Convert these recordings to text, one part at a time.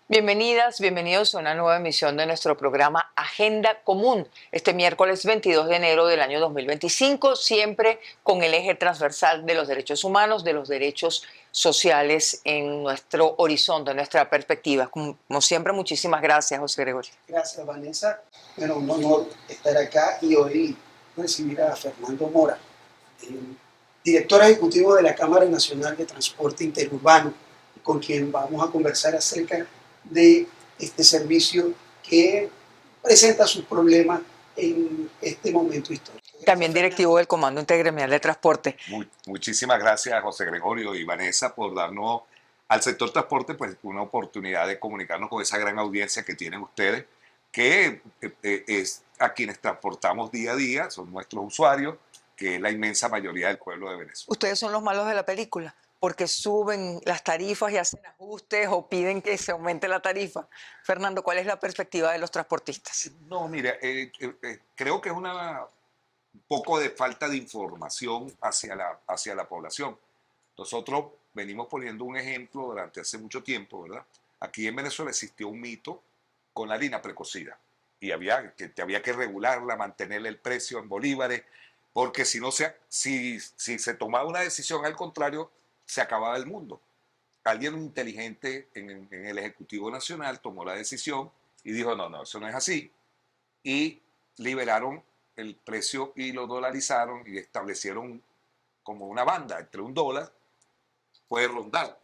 Bienvenidas, bienvenidos a una nueva emisión de nuestro programa Agenda Común, este miércoles 22 de enero del año 2025, siempre con el eje transversal de los derechos humanos, de los derechos sociales en nuestro horizonte, en nuestra perspectiva. Como siempre, muchísimas gracias, José Gregorio. Gracias, Vanessa. Bueno, un honor estar acá y hoy recibir a Fernando Mora, director ejecutivo de la Cámara Nacional de Transporte Interurbano, con quien vamos a conversar acerca de este servicio que presenta sus problemas en este momento histórico. También directivo del Comando Intergremial de Transporte. Muchísimas gracias, José Gregorio y Vanessa, por darnos al sector transporte pues, una oportunidad de comunicarnos con esa gran audiencia que tienen ustedes, que es a quienes transportamos día a día, son nuestros usuarios, que es la inmensa mayoría del pueblo de Venezuela. Ustedes son los malos de la película, porque suben las tarifas y hacen ajustes o piden que se aumente la tarifa. Fernando, ¿cuál es la perspectiva de los transportistas? No, mira, creo que es un poco de falta de información hacia la población. Nosotros venimos poniendo un ejemplo durante hace mucho tiempo, ¿verdad? Aquí en Venezuela existió un mito con la harina precocida y había que regularla, mantenerle el precio en bolívares, porque si se tomaba una decisión al contrario, se acababa el mundo. Alguien inteligente en el Ejecutivo Nacional tomó la decisión y dijo, no, eso no es así, y liberaron el precio y lo dolarizaron y establecieron como una banda entre $1 puede rondar.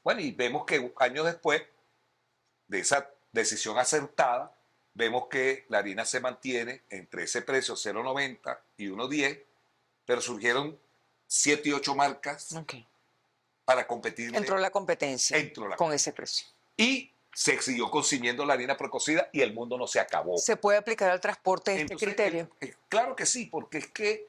Bueno, y vemos que años después de esa decisión acertada, vemos que la harina se mantiene entre ese precio 0,90 y 1,10, pero surgieron 7 y 8 marcas para competir. Entró la competencia con ese precio. Y se siguió consumiendo la harina precocida y el mundo no se acabó. ¿Se puede aplicar al transporte este criterio? Claro que sí, porque es que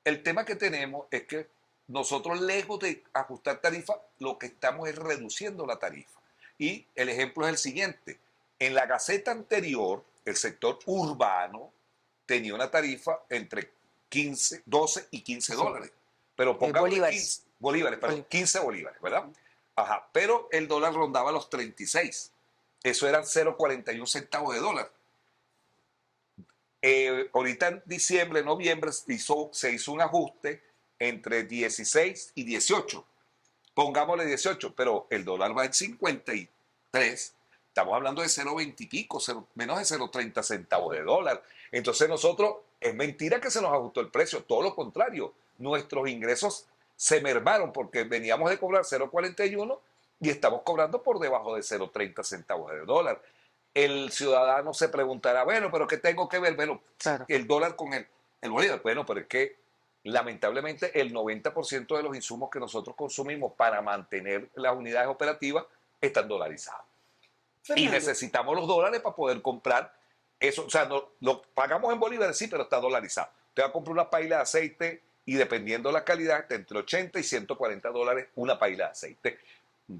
el tema que tenemos es que nosotros, lejos de ajustar tarifa, lo que estamos es reduciendo la tarifa. Y el ejemplo es el siguiente. En la Gaceta anterior, el sector urbano tenía una tarifa entre 12 y 15 dólares. Pero pongamos bolívares, 15 bolívares, ¿verdad? Ajá, pero el dólar rondaba los 36. Eso eran 0,41 centavos de dólar. Ahorita en diciembre, noviembre, se hizo un ajuste entre 16 y 18. Pongámosle 18, pero el dólar va en 53. Estamos hablando de 0,20 y pico, menos de 0,30 centavos de dólar. Entonces nosotros, es mentira que se nos ajustó el precio, todo lo contrario. Nuestros ingresos se mermaron porque veníamos de cobrar 0,41 y estamos cobrando por debajo de 0,30 centavos de dólar. El ciudadano se preguntará, bueno, pero ¿qué tengo que ver? Bueno, claro, el dólar con el bolívar. Bueno, pero es que lamentablemente el 90% de los insumos que nosotros consumimos para mantener las unidades operativas están dolarizados. Fernando. Y necesitamos los dólares para poder comprar eso. O sea, lo pagamos en bolívares, sí, pero está dolarizado. Usted va a comprar una paila de aceite y dependiendo de la calidad, está entre 80 y 140 dólares una paila de aceite.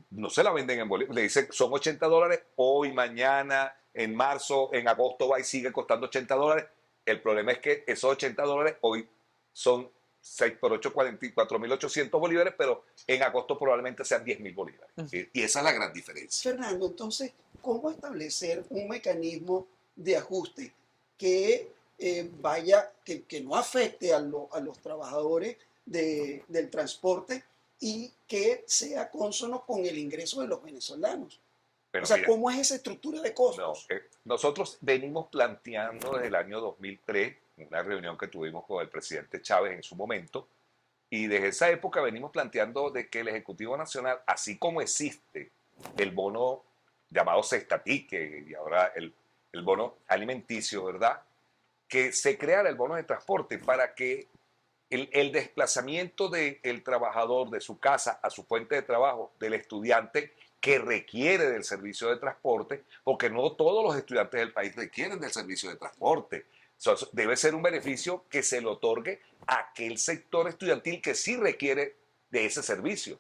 No se la venden en bolívares, le dicen son 80 dólares hoy, mañana, en marzo, en agosto va y sigue costando 80 dólares. El problema es que esos 80 dólares hoy son 6 por 8, 44.800 bolívares, pero en agosto probablemente sean 10.000 bolívares. Y esa es la gran diferencia. Fernando, entonces, ¿cómo establecer un mecanismo de ajuste que que no afecte a los trabajadores del transporte y que sea consono con el ingreso de los venezolanos? Pero o sea, mira, ¿cómo es esa estructura de costos? Nosotros venimos planteando desde el año 2003, una reunión que tuvimos con el presidente Chávez en su momento, y desde esa época venimos planteando de que el Ejecutivo Nacional, así como existe el bono llamado Cestatique y ahora el bono alimenticio, ¿verdad? Que se creara el bono de transporte para que el desplazamiento del trabajador de su casa a su fuente de trabajo, del estudiante que requiere del servicio de transporte, porque no todos los estudiantes del país requieren del servicio de transporte. Debe ser un beneficio que se le otorgue a aquel sector estudiantil que sí requiere de ese servicio.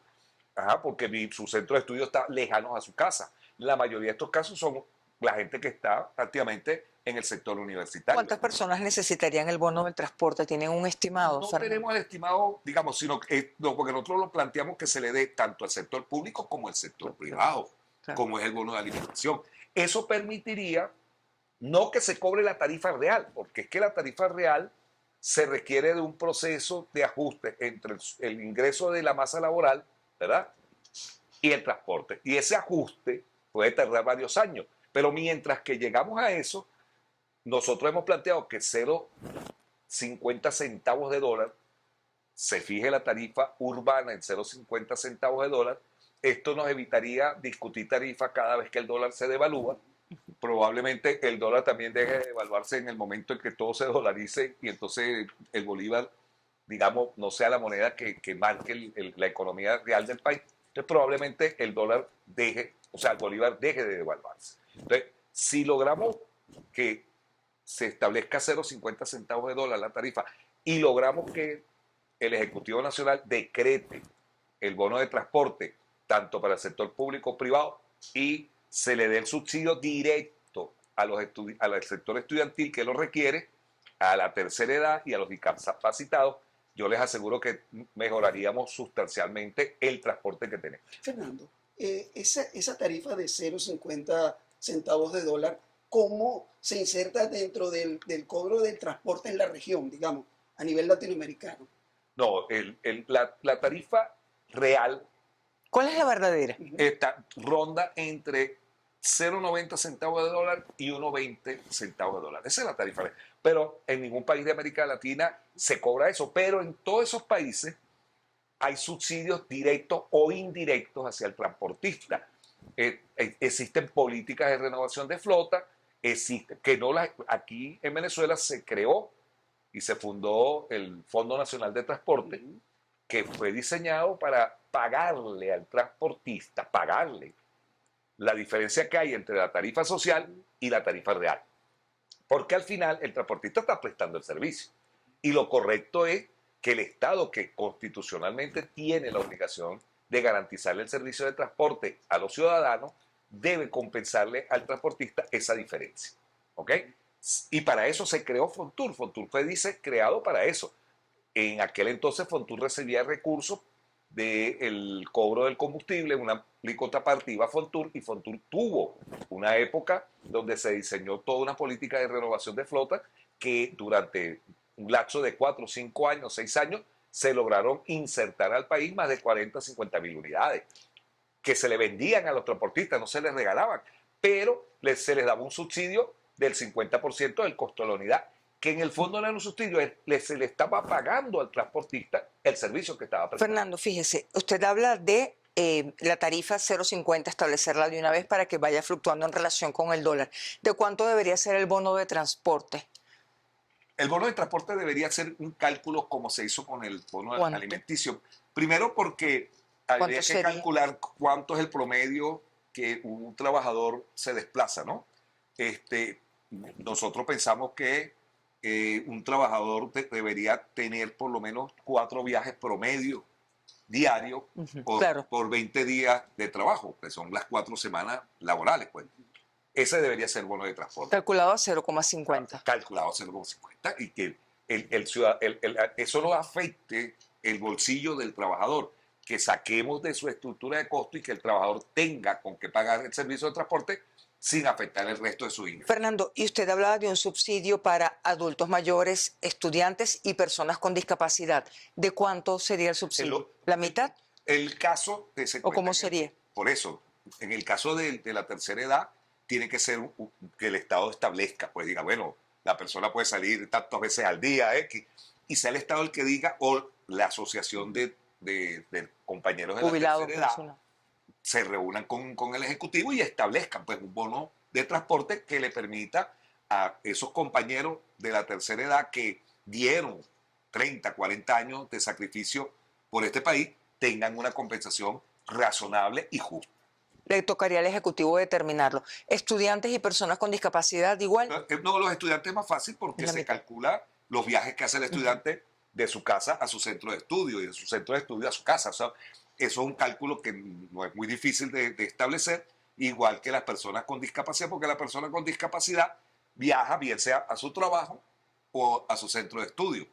Porque su centro de estudio está lejano a su casa. La mayoría de estos casos son la gente que está prácticamente en el sector universitario. ¿Cuántas personas necesitarían el bono del transporte? ¿Tienen un estimado? No tenemos el estimado, digamos, sino porque nosotros lo planteamos que se le dé tanto al sector público como al sector privado. Claro. como es el bono de alimentación. Eso permitiría no que se cobre la tarifa real, porque es que la tarifa real se requiere de un proceso de ajuste entre el ingreso de la masa laboral, ¿verdad? Y el transporte. Y ese ajuste puede tardar varios años. Pero mientras que llegamos a eso, nosotros hemos planteado que 0,50 centavos de dólar se fije la tarifa urbana en 0,50 centavos de dólar. Esto nos evitaría discutir tarifa cada vez que el dólar se devalúa. Probablemente el dólar también deje de devaluarse en el momento en que todo se dolarice y entonces el bolívar, digamos, no sea la moneda que marque la economía real del país. Entonces probablemente el dólar deje, o sea, el bolívar deje de devaluarse. Entonces, si logramos que se establezca 0,50 centavos de dólar la tarifa y logramos que el Ejecutivo Nacional decrete el bono de transporte tanto para el sector público como privado y se le dé el subsidio directo al sector estudiantil que lo requiere, a la tercera edad y a los discapacitados, yo les aseguro que mejoraríamos sustancialmente el transporte que tenemos. Fernando, esa tarifa de 0,50 centavos de dólar, ¿cómo se inserta dentro del cobro del transporte en la región, digamos, a nivel latinoamericano? No, la tarifa real ¿Cuál es la verdadera? ronda entre 0,90 centavos de dólar y 1,20 centavos de dólar. Esa es la tarifa real. Pero en ningún país de América Latina se cobra eso. Pero en todos esos países hay subsidios directos o indirectos hacia el transportista. Existen políticas de renovación de flota, aquí en Venezuela se creó y se fundó el Fondo Nacional de Transporte, que fue diseñado para pagarle al transportista, pagarle la diferencia que hay entre la tarifa social y la tarifa real. Porque al final el transportista está prestando el servicio. Y lo correcto es que el Estado, que constitucionalmente tiene la obligación de garantizarle el servicio de transporte a los ciudadanos, debe compensarle al transportista esa diferencia. ¿Ok? Y para eso se creó Fontur. Fontur fue creado para eso. En aquel entonces Fontur recibía recursos del cobro del combustible, una alícuota partida Fontur, y Fontur tuvo una época donde se diseñó toda una política de renovación de flota que durante un lapso de 4, 5 años, 6 años, se lograron insertar al país más de 40, 50 mil unidades que se le vendían a los transportistas, no se les regalaban, pero se les daba un subsidio del 50% del costo de la unidad, que en el fondo no era un subsidio, se le estaba pagando al transportista el servicio que estaba prestando. Fernando, fíjese, usted habla de la tarifa 0,50, establecerla de una vez para que vaya fluctuando en relación con el dólar. ¿De cuánto debería ser el bono de transporte? El bono de transporte debería ser un cálculo como se hizo con el bono alimenticio. Primero porque habría que calcular cuánto es el promedio que un trabajador se desplaza, ¿no? Nosotros pensamos que un trabajador debería tener por lo menos 4 viajes promedio diarios por 20 días de trabajo, que son las 4 semanas laborales, pues. Ese debería ser el bono de transporte. Calculado a 0,50. Calculado a 0,50 y que eso no afecte el bolsillo del trabajador, que saquemos de su estructura de costo y que el trabajador tenga con qué pagar el servicio de transporte sin afectar el resto de su ingreso. Fernando, y usted hablaba de un subsidio para adultos mayores, estudiantes y personas con discapacidad. ¿De cuánto sería el subsidio? ¿La mitad? El caso de ¿O cómo sería? Por eso, en el caso de la tercera edad, tiene que ser que el Estado establezca, pues diga, bueno, la persona puede salir tantas veces al día, X, y sea el Estado el que diga, o la asociación de compañeros de la tercera edad, se reúnan con el Ejecutivo y establezcan pues un bono de transporte que le permita a esos compañeros de la tercera edad que dieron 30, 40 años de sacrificio por este país, tengan una compensación razonable y justa. Le tocaría al Ejecutivo determinarlo. ¿Estudiantes y personas con discapacidad igual? No, los estudiantes es más fácil porque se calcula los viajes que hace el estudiante de su casa a su centro de estudio y de su centro de estudio a su casa. O sea, eso es un cálculo que no es muy difícil de establecer, igual que las personas con discapacidad, porque la persona con discapacidad viaja bien sea a su trabajo o a su centro de estudio.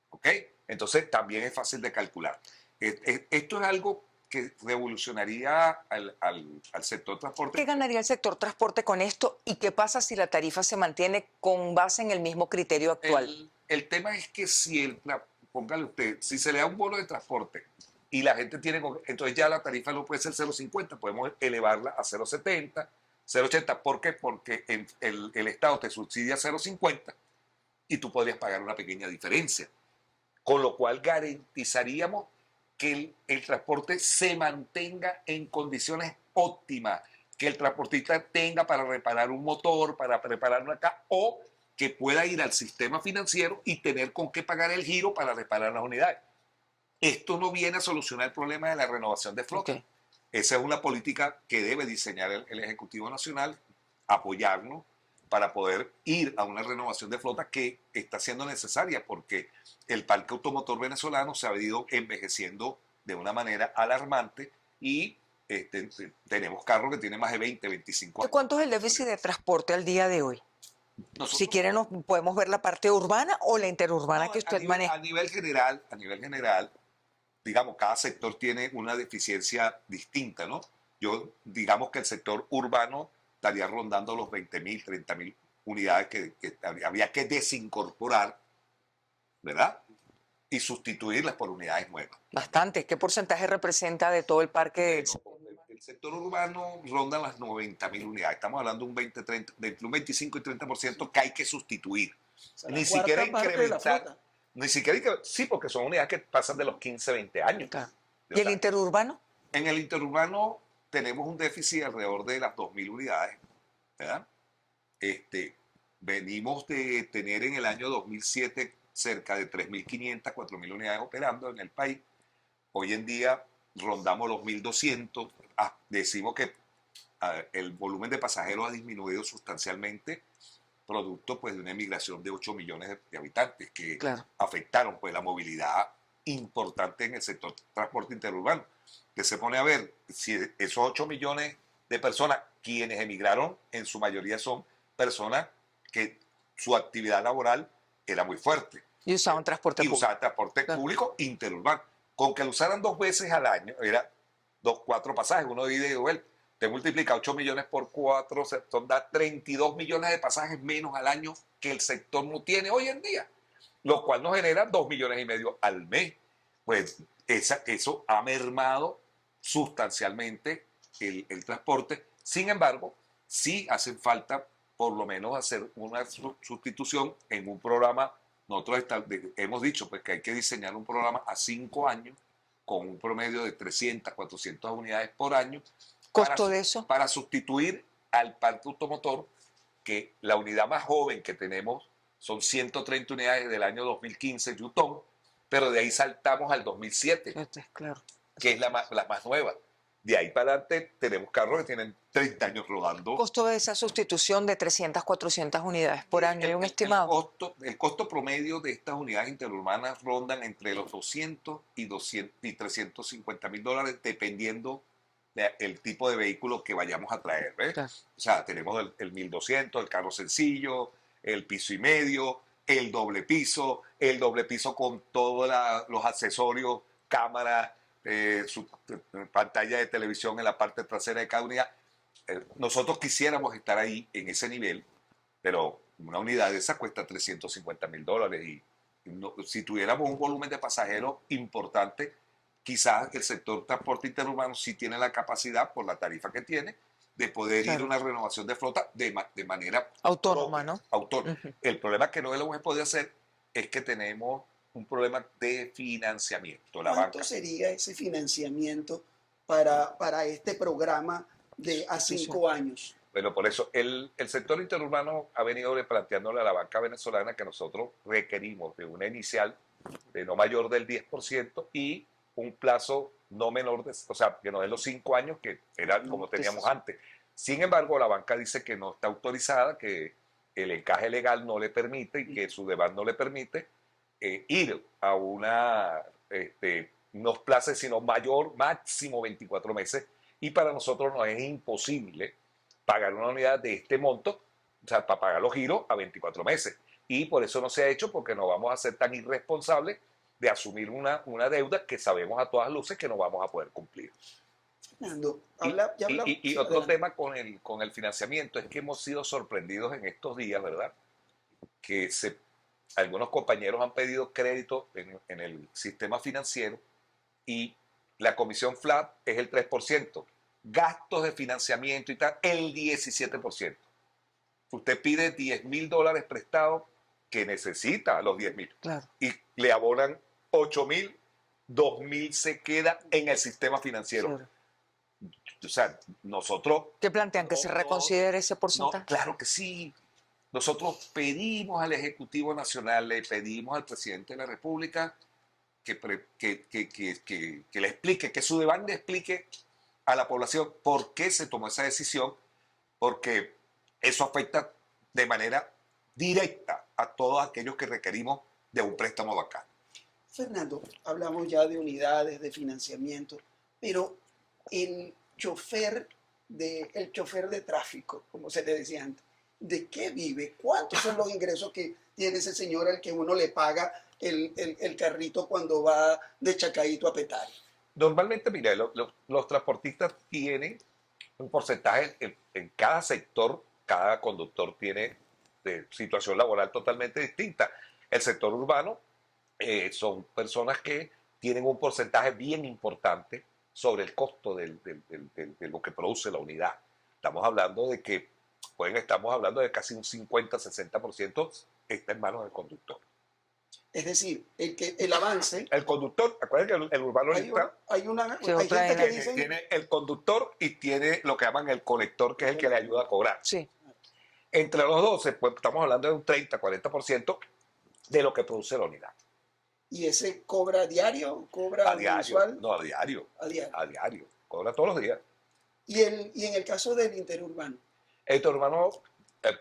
¿Ok? Entonces también es fácil de calcular. Esto es algo que revolucionaría al sector transporte. ¿Qué ganaría el sector transporte con esto y qué pasa si la tarifa se mantiene con base en el mismo criterio actual? El tema es que póngale usted, si se le da un bono de transporte y la gente tiene, entonces ya la tarifa no puede ser 0,50, podemos elevarla a 0,70, 0,80. ¿Por qué? Porque el Estado te subsidia 0,50 y tú podrías pagar una pequeña diferencia, con lo cual garantizaríamos que el transporte se mantenga en condiciones óptimas, que el transportista tenga para reparar un motor, para preparar una caja, o que pueda ir al sistema financiero y tener con qué pagar el giro para reparar las unidades. Esto no viene a solucionar el problema de la renovación de flota. Okay. Esa es una política que debe diseñar el Ejecutivo Nacional, apoyarnos para poder ir a una renovación de flota que está siendo necesaria porque el parque automotor venezolano se ha ido envejeciendo de una manera alarmante y tenemos carros que tienen más de 20, 25 años. ¿Cuánto es el déficit de transporte al día de hoy? Nosotros, si quieren, podemos ver la parte urbana o la interurbana que usted maneja. A nivel general, digamos, cada sector tiene una deficiencia distinta, ¿no? Yo, digamos que el sector urbano estaría rondando los 20.000, 30.000 unidades que habría que desincorporar, ¿verdad? Y sustituirlas por unidades nuevas. Bastante. ¿Qué porcentaje representa de todo el parque? El sector urbano ronda las 90.000 unidades. Estamos hablando de entre un 25 y 30% que hay que sustituir. O sea, Ni siquiera incrementar. Ni siquiera, sí, porque son unidades que pasan de los 15, 20 años. Claro. ¿Y el interurbano? En el interurbano tenemos un déficit alrededor de las 2.000 unidades, ¿verdad? Venimos de tener en el año 2007 cerca de 3.500, 4.000 unidades operando en el país. Hoy en día rondamos los 1.200. Decimos que el volumen de pasajeros ha disminuido sustancialmente, producto pues de una emigración de 8 millones de habitantes que afectaron pues la movilidad importante en el sector transporte interurbano. Que se pone a ver si esos 8 millones de personas quienes emigraron en su mayoría son personas que su actividad laboral era muy fuerte. Y usaban transporte público. Usaban transporte público interurbano. Con que lo usaran 2 veces al año, era 4 pasajes, uno divide, bueno, te multiplica 8 millones por 4, son da 32 millones de pasajes menos al año que el sector no tiene hoy en día, lo cual nos genera 2,5 millones al mes. Pues eso ha mermado sustancialmente el transporte. Sin embargo, sí hace falta por lo menos hacer una sustitución en un programa. Nosotros hemos dicho pues, que hay que diseñar un programa a 5 años con un promedio de 300, 400 unidades por año. ¿Costo de eso? Para sustituir al parque automotor, que la unidad más joven que tenemos son 130 unidades del año 2015, Yutong, pero de ahí saltamos al 2007, claro, que es la más nueva. De ahí para adelante tenemos carros que tienen 30 años rodando. ¿Costo de esa sustitución de 300, 400 unidades por año? ¿Hay un estimado? El costo promedio de estas unidades interurbanas rondan entre los 200 y 350 mil dólares, dependiendo del tipo de vehículo que vayamos a traer. Claro. O sea, tenemos el 1200, el carro sencillo, el piso y medio, el doble piso con todos los accesorios, cámara, su pantalla de televisión en la parte trasera de cada unidad. Nosotros quisiéramos estar ahí en ese nivel, pero una unidad de esa cuesta 350 mil dólares y si tuviéramos un volumen de pasajeros importante, quizás el sector transporte interurbano sí tiene la capacidad, por la tarifa que tiene, de poder ir a una renovación de flota de manera autónoma, propia, ¿no? Autónoma. El problema que no lo hemos podido hacer es que tenemos un problema de financiamiento. ¿Cuánto sería ese financiamiento para este programa de a 5 años? Bueno, por eso el sector interurbano ha venido planteándole a la banca venezolana que nosotros requerimos de una inicial de no mayor del 10% y un plazo no menor de, o sea, que no es los 5 años que era como teníamos antes. Sin embargo, la banca dice que no está autorizada, que el encaje legal no le permite y que su deber no le permite ir a unos plazos, sino máximo 24 meses. Y para nosotros nos es imposible pagar una unidad de este monto, o sea, para pagar los giros a 24 meses. Y por eso no se ha hecho, porque no vamos a ser tan irresponsables de asumir una deuda que sabemos a todas luces que no vamos a poder cumplir. Fernando, Y, ya hablamos. y Sí, otro adelante. tema con el financiamiento es que hemos sido sorprendidos en estos días, ¿verdad? Que algunos compañeros han pedido crédito en el sistema financiero y la comisión flat es el 3%, gastos de financiamiento y tal, el 17%. Usted pide $10,000 prestado que necesita los 10,000 Claro. y le abonan 8,000, 2,000 se queda en el sistema financiero. Claro. O sea, nosotros... ¿Qué plantean? ¿Que se reconsidere ese No, porcentaje? claro que sí. Nosotros pedimos al Ejecutivo Nacional, le pedimos al presidente de la República que le explique, que su demanda explique a la población por qué se tomó esa decisión, porque eso afecta de manera directa a todos aquellos que requerimos de un préstamo bancario. Fernando, hablamos ya de unidades, de financiamiento, pero el el chofer de tráfico, como se le decía antes, ¿de qué vive? ¿Cuántos son los ingresos que tiene ese señor al que uno le paga el carrito cuando va de Chacaíto a Petare? Normalmente, mira, los transportistas tienen un porcentaje en cada sector, cada conductor tiene situación laboral totalmente distinta. El sector urbano son personas que tienen un porcentaje bien importante sobre el costo de lo que produce la unidad. Estamos hablando de que, estamos hablando de casi un 50-60% está en manos del conductor. Es decir, el avance. El conductor, acuérdense que el urbano Hay otra gente que vaina. dice. tiene el conductor y tiene lo que llaman el colector, que es el que le ayuda a cobrar. Sí. Entre los dos, estamos hablando de un 30-40% de lo que produce la unidad. ¿Y ese cobra diario? ¿Cobra A diario. mensual? No, a diario. A diario. A diario. Cobra todos los días. Y en el caso del interurbano. El urbano,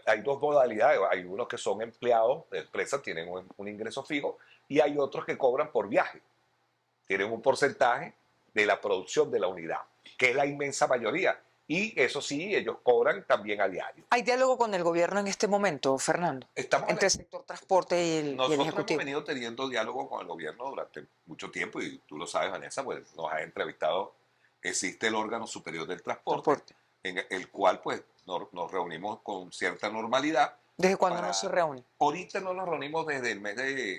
hay dos modalidades. Hay unos que son empleados de empresas, tienen un ingreso fijo, y hay otros que cobran por viaje. Tienen un porcentaje de la producción de la unidad, que es la inmensa mayoría. Y eso sí, ellos cobran también a diario. ¿Hay diálogo con el gobierno en este momento, Fernando? Estamos Entre el sector transporte y el Nosotros hemos Ejecutivo. venido teniendo diálogo con el gobierno durante mucho tiempo y tú lo sabes, Vanessa, pues nos has entrevistado. Existe el órgano superior del transporte, en el cual pues nos reunimos con cierta normalidad. ¿Desde cuándo no se reúne? Ahorita no nos reunimos desde el mes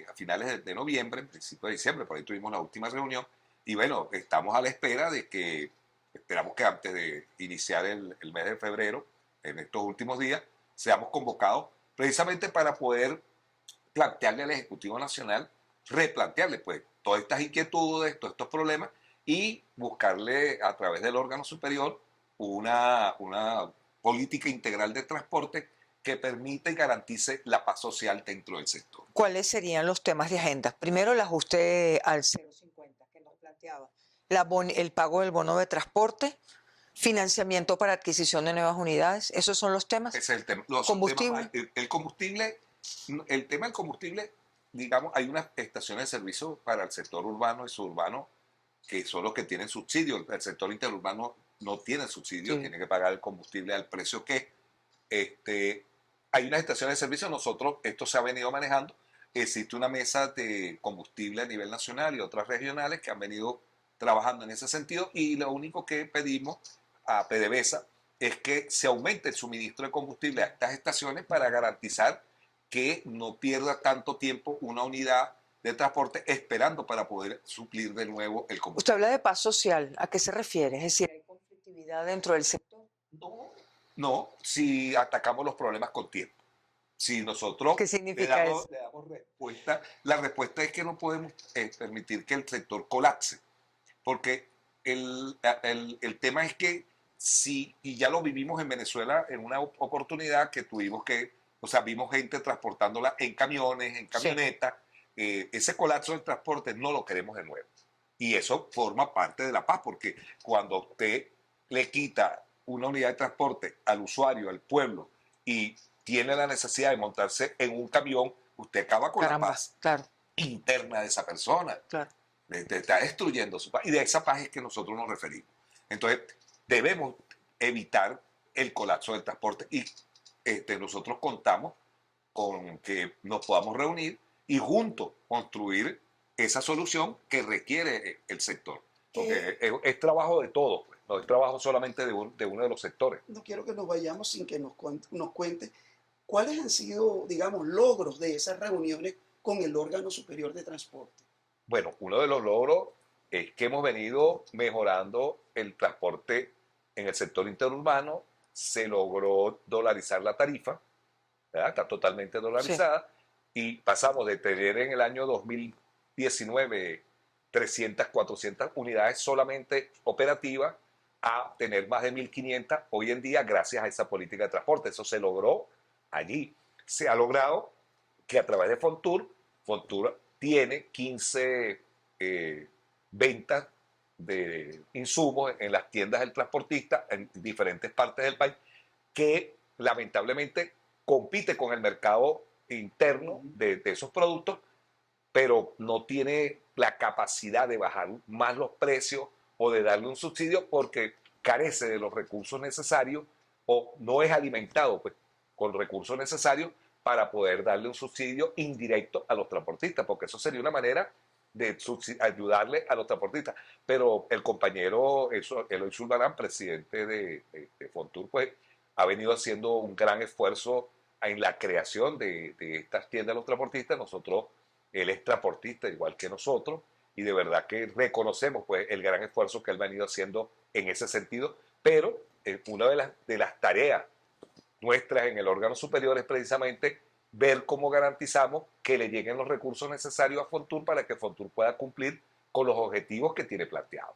a finales de noviembre, en principio de diciembre, por ahí tuvimos la última reunión y bueno, estamos a la espera de que, esperamos que antes de iniciar el mes de febrero, en estos últimos días, seamos convocados precisamente para poder plantearle al Ejecutivo Nacional, replantearle pues todas estas inquietudes, todos estos problemas y buscarle a través del órgano superior una política integral de transporte que permita y garantice la paz social dentro del sector. ¿Cuáles serían los temas de agenda? Primero, el ajuste al 0,50 que nos planteaba, el pago del bono de transporte, financiamiento para adquisición de nuevas unidades. ¿Esos son los temas? Ese es el tema. ¿Combustible? El tema del combustible, digamos, hay unas estaciones de servicio para el sector urbano y suburbano que son los que tienen subsidio. El sector interurbano no tiene subsidio, Sí. tiene que pagar el combustible al precio que. Hay unas estaciones de servicio, esto se ha venido manejando. Existe una mesa de combustible a nivel nacional y otras regionales que han venido trabajando en ese sentido y lo único que pedimos a PDVSA es que se aumente el suministro de combustible a estas estaciones para garantizar que no pierda tanto tiempo una unidad de transporte esperando para poder suplir de nuevo el combustible. Usted habla de paz social. ¿A qué se refiere? Es decir, ¿hay conflictividad dentro del sector? No, si atacamos los problemas con tiempo. Si nosotros ¿Qué significa eso? le damos respuesta, la respuesta es que no podemos permitir que el sector colapse. Porque el tema es que y ya lo vivimos en Venezuela en una oportunidad que vimos gente transportándola en camiones, en camionetas. Sí. Ese colapso del transporte no lo queremos de nuevo. Y eso forma parte de la paz, porque cuando usted le quita una unidad de transporte al usuario, al pueblo, y tiene la necesidad de montarse en un camión, usted acaba con la paz interna de esa persona. Claro. Está destruyendo su paz. Y de esa paz es que nosotros nos referimos. Entonces, debemos evitar el colapso del transporte y nosotros contamos con que nos podamos reunir y juntos construir esa solución que requiere el sector. Porque es trabajo de todos, pues, no es trabajo solamente de uno de los sectores. No quiero que nos vayamos sin que nos cuente cuáles han sido, digamos, logros de esas reuniones con el órgano superior de transporte. Bueno, uno de los logros es que hemos venido mejorando el transporte en el sector interurbano. Se logró dolarizar la tarifa, ¿verdad? Está totalmente dolarizada, y pasamos de tener en el año 2019 300, 400 unidades solamente operativas a tener más de 1.500 hoy en día gracias a esa política de transporte. Eso se logró allí. Se ha logrado que a través de Fontur tiene 15 ventas de insumos en las tiendas del transportista en diferentes partes del país, que lamentablemente compite con el mercado interno de esos productos, pero no tiene la capacidad de bajar más los precios o de darle un subsidio porque carece de los recursos necesarios o no es alimentado pues, con recursos necesarios para poder darle un subsidio indirecto a los transportistas, porque eso sería una manera de ayudarle a los transportistas. Pero el compañero Eloy Zulbarán, presidente de Fontur, pues ha venido haciendo un gran esfuerzo en la creación de estas tiendas de los transportistas. Él es transportista igual que nosotros y de verdad que reconocemos pues el gran esfuerzo que él ha venido haciendo en ese sentido, pero una de las tareas nuestras en el órgano superior es precisamente ver cómo garantizamos que le lleguen los recursos necesarios a Fontur para que Fontur pueda cumplir con los objetivos que tiene planteados.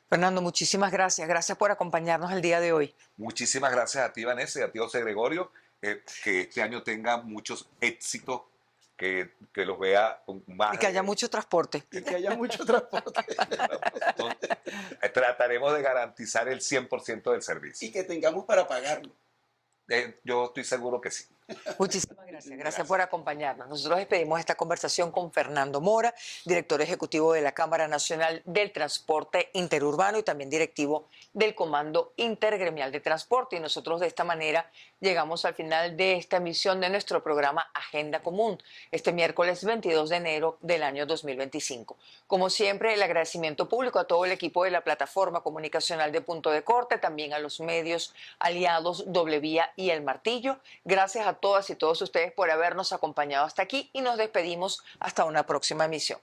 Fernando, muchísimas gracias. Gracias por acompañarnos el día de hoy. Muchísimas gracias a ti, Vanessa, y a ti, José Gregorio. Que este año tenga muchos éxitos, que los vea más. Y que haya mucho transporte. Y que haya mucho transporte. Trataremos de garantizar el 100% del servicio. Y que tengamos para pagarlo. Yo estoy seguro que sí. Muchísimas gracias. Gracias por acompañarnos. Nosotros despedimos esta conversación con Fernando Mora, director ejecutivo de la Cámara Nacional del Transporte Interurbano y también directivo del Comando Intergremial de Transporte. Y nosotros de esta manera llegamos al final de esta emisión de nuestro programa Agenda Común, este miércoles 22 de enero del año 2025. Como siempre, el agradecimiento público a todo el equipo de la plataforma comunicacional de Punto de Corte, también a los medios aliados Doble Vía y El Martillo. Gracias a todas y todos ustedes por habernos acompañado hasta aquí y nos despedimos hasta una próxima emisión.